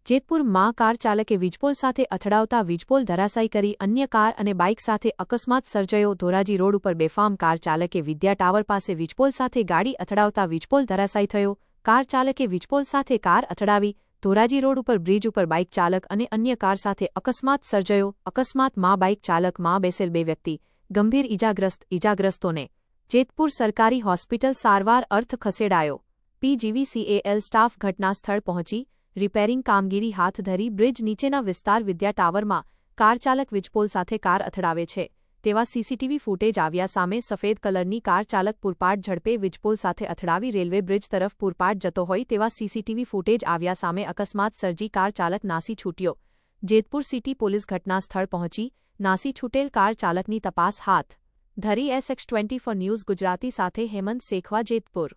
જેતપુરમાં car ચાલકે વીજપોલ સાથે અથડાવતા વીજપોલ ધરાશાયી કરી અન્ય કાર અને બાઇક સાથે અકસ્માત સર્જાયો. ધોરાજી રોડ ઉપર બેફામ કાર ચાલકે વિદ્યા ટાવર પાસે વીજપોલ સાથે ગાડી અથડાવતા વીજપોલ ધરાશાયી થયો. કાર ચાલકે વીજપોલ સાથે કાર અથડાવી. ધોરાજી રોડ ઉપર બ્રિજ ઉપર બાઇક ચાલક અને અન્ય કાર સાથે અકસ્માત સર્જાયો. અકસ્માતમાં બાઇક ચાલકમાં બેસેલ 2 વ્યક્તિ ગંભીર ઇજાગ્રસ્તોને જેતપુર સરકારી હોસ્પિટલ સારવાર અર્થ ખસેડાયો. પીજીવીસીએલ સ્ટાફ ઘટના સ્થળ પહોંચી રિપેરિંગ કામગીરી હાથ ધરી. બ્રિજ નીચેના વિસ્તાર વિદ્યા ટાવરમાં કાર ચાલક વીજપોલ સાથે કાર અથડાવે છે તેવા સીસીટીવી ફૂટેજ આવ્યા સામે. સફેદ કલરની કાર ચાલક પૂરપાટ ઝડપે વીજપોલ સાથે અથડાવી રેલવે બ્રિજ તરફ પૂરપાટ જતો હોય તેવા સીસીટીવી ફૂટેજ આવ્યા સામે અકસ્માત સર્જી કાર ચાલક નાસી છૂટ્યો. જેતપુર સિટી પોલીસ ઘટના સ્થળ પહોંચી નાસી છૂટેલ કાર ચાલકની તપાસ હાથ ધરી. SX24 ન્યૂઝ ગુજરાતી સાથે હેમંત શેખવા, જેતપુર.